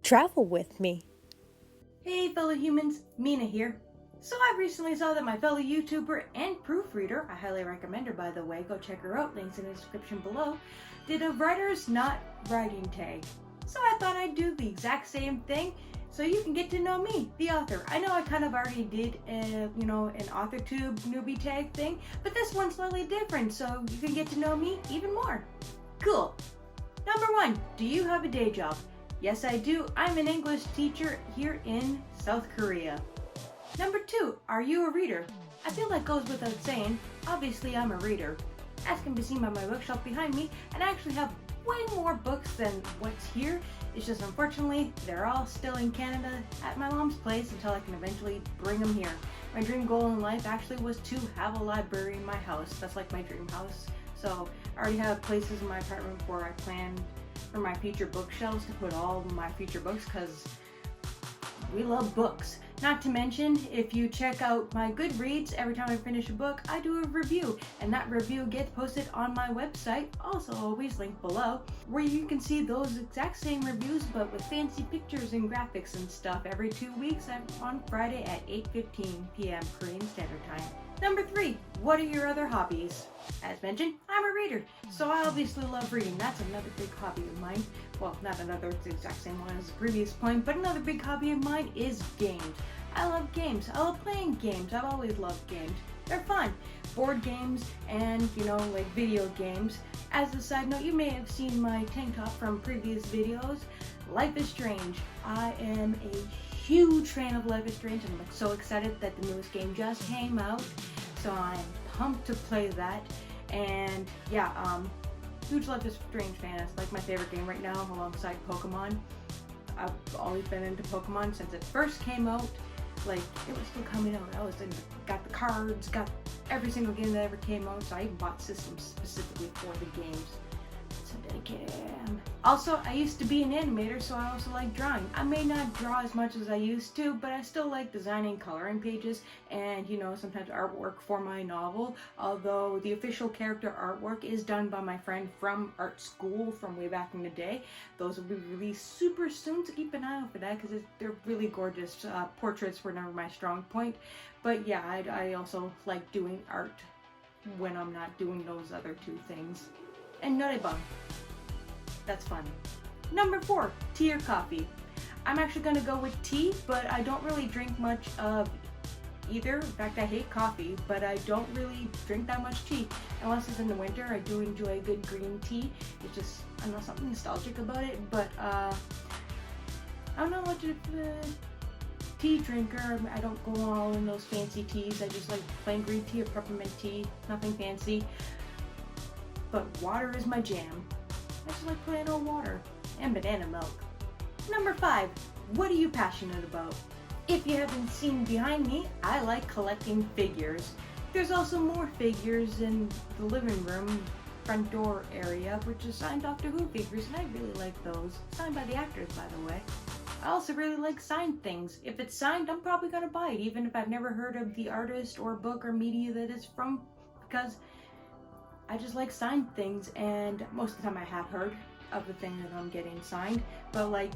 travel with me. Hey fellow humans, Mina here. So I recently saw that my fellow YouTuber and proofreader, I highly recommend her by the way, go check her out, links in the description below, did a writer's not writing tag. So I thought I'd do the exact same thing so you can get to know me, the author. I know I kind of already did an AuthorTube newbie tag thing, but this one's slightly different so you can get to know me even more. Cool. Number 1, do you have a day job? Yes, I do. I'm an English teacher here in South Korea. Number 2, are you a reader? I feel that goes without saying. Obviously, I'm a reader. As can be seen by my bookshelf behind me, and I actually have way more books than what's here. It's just unfortunately, they're all still in Canada at my mom's place until I can eventually bring them here. My dream goal in life actually was to have a library in my house. That's like my dream house. So I already have places in my apartment where I plan for my future bookshelves to put all my future books because we love books. Not to mention, if you check out my Goodreads, every time I finish a book, I do a review, and that review gets posted on my website, also always linked below, where you can see those exact same reviews but with fancy pictures and graphics and stuff every 2 weeks on Friday at 8:15 p.m. Korean Standard Time. Number 3, what are your other hobbies? As mentioned, I'm a reader, so I obviously love reading. That's another big hobby of mine. Well, not another, it's the exact same one as the previous point, but another big hobby of mine is games. I love games. I love playing games. I've always loved games. They're fun. Board games and, like video games. As a side note, you may have seen my tank top from previous videos. Life is Strange. I am a huge fan of Life is Strange. I'm so excited that the newest game just came out. So I'm pumped to play that. And yeah, huge Life is Strange fan. It's like my favorite game right now alongside Pokemon. I've always been into Pokemon since it first came out. Like, it was still coming out. Got the cards, got every single game that ever came out, so I even bought systems specifically for the games. So dedicated. Also, I used to be an animator, so I also like drawing. I may not draw as much as I used to, but I still like designing coloring pages and, sometimes artwork for my novel, although the official character artwork is done by my friend from art school from way back in the day. Those will be released super soon, so keep an eye out for that because they're really gorgeous. Portraits were never my strong point, but yeah, I also like doing art when I'm not doing those other 2 things. And norebang. That's fun. Number 4, tea or coffee. I'm actually gonna go with tea, but I don't really drink much of either. In fact, I hate coffee, but I don't really drink that much tea. Unless it's in the winter, I do enjoy a good green tea. It's just, I don't know, something nostalgic about it, but I don't know much of a tea drinker. I don't go all in those fancy teas. I just like plain green tea or peppermint tea, nothing fancy. But water is my jam. I just like plain old water and banana milk. Number 5, what are you passionate about? If you haven't seen behind me, I like collecting figures. There's also more figures in the living room, front door area, which is signed Doctor Who figures, and I really like those. Signed by the actors, by the way. I also really like signed things. If it's signed, I'm probably gonna buy it, even if I've never heard of the artist or book or media that it's from, because I just like signed things, and most of the time I have heard of the thing that I'm getting signed, but like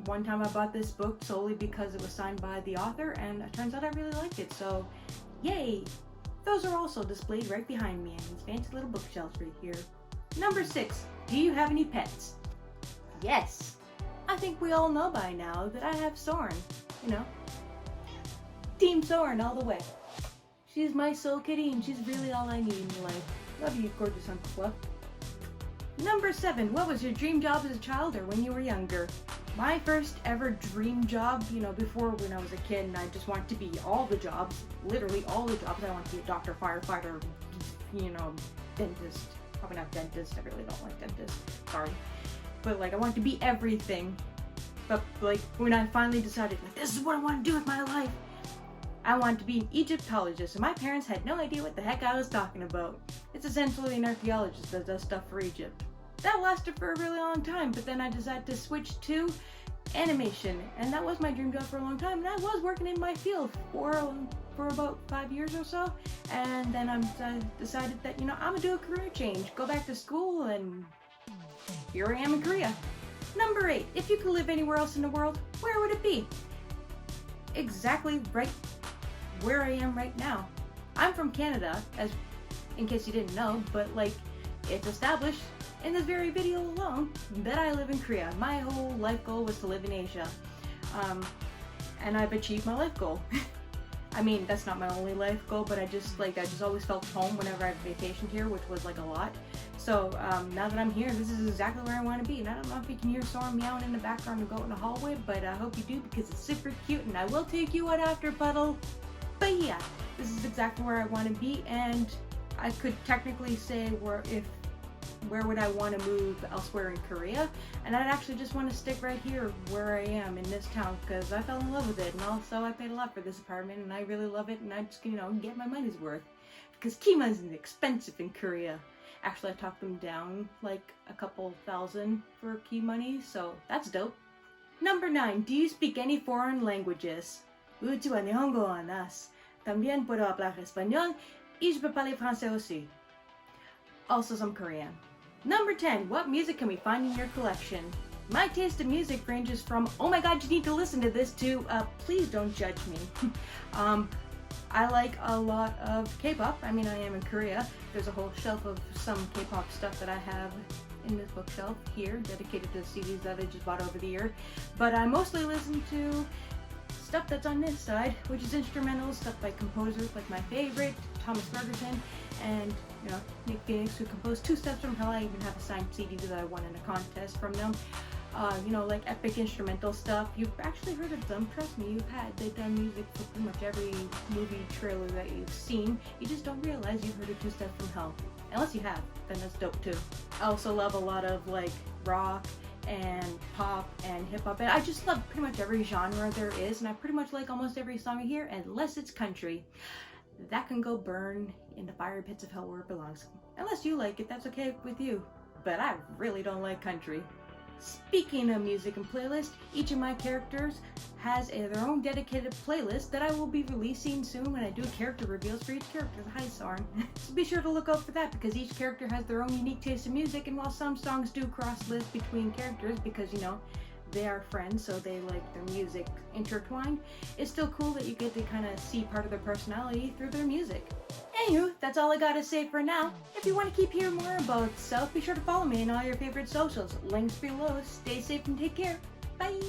one time I bought this book solely because it was signed by the author, and it turns out I really liked it, so yay! Those are also displayed right behind me in these fancy little bookshelves right here. Number 6, do you have any pets? Yes! I think we all know by now that I have Sorren, Team Sorren all the way. She's my soul kitty, and she's really all I need in life. Love you, gorgeous Uncle Fluff. Number 7, what was your dream job as a child or when you were younger? My first ever dream job, before when I was a kid and I just wanted to be all the jobs, literally all the jobs. I want to be a doctor, firefighter, dentist. Probably not dentist, I really don't like dentists, sorry. But I want to be everything. But when I finally decided, this is what I want to do with my life, I wanted to be an Egyptologist, and my parents had no idea what the heck I was talking about. It's essentially an archaeologist that does stuff for Egypt. That lasted for a really long time, but then I decided to switch to animation, and that was my dream job for a long time, and I was working in my field for about 5 years or so, and then I decided that, I'm gonna do a career change, go back to school, and here I am in Korea. Number 8. If you could live anywhere else in the world, where would it be? Exactly right where I am right now. I'm from Canada, as in case you didn't know, but like it's established in this very video alone that I live in Korea. My whole life goal was to live in Asia, and I've achieved my life goal. I mean, that's not my only life goal, but I just always felt home whenever I vacationed here, which was like a lot. So now that I'm here, this is exactly where I want to be. And I don't know if you can hear Sorren meowing in the background and go in the hallway, but I hope you do because it's super cute and I will take you out after, Puddle. But yeah, this is exactly where I want to be, and I could technically say where would I want to move elsewhere in Korea, and I'd actually just want to stick right here where I am in this town because I fell in love with it, and also I paid a lot for this apartment and I really love it, and I just get my money's worth because Kima is expensive in Korea. Actually, I talked them down like a couple thousand for key money, so that's dope. Number 9. Do you speak any foreign languages? うちは日本語を話す. También puedo hablar español y je peux parler français aussi. Also some Korean. Number 10. What music can we find in your collection? My taste in music ranges from, oh my god, you need to listen to this, to, please don't judge me. I like a lot of K-pop. I mean, I am in Korea. There's a whole shelf of some K-pop stuff that I have in this bookshelf here, dedicated to CDs that I just bought over the year. But I mostly listen to stuff that's on this side, which is instrumental stuff by composers like my favorite, Thomas Ferguson, and Nick Phoenix, who composed 2 Steps from Hell. I even have a signed CD that I won in a contest from them. Like epic instrumental stuff. You've actually heard of them, trust me, they've done music for pretty much every movie trailer that you've seen. You just don't realize you've heard of 2 Steps from Hell. Unless you have, then that's dope too. I also love a lot of like rock and pop and hip hop, and I just love pretty much every genre there is, and I pretty much like almost every song here, unless it's country. That can go burn in the fire pits of hell where it belongs. Unless you like it, that's okay with you. But I really don't like country. Speaking of music and playlist, each of my characters has their own dedicated playlist that I will be releasing soon when I do character reveals for each character. Hi, Sorren. So be sure to look out for that because each character has their own unique taste in music, and while some songs do cross-list between characters because, they are friends, so they like their music intertwined, it's still cool that you get to kind of see part of their personality through their music. Anywho, that's all I gotta say for now. If you want to keep hearing more about stuff, be sure to follow me on all your favorite socials. Links below. Stay safe and take care. Bye!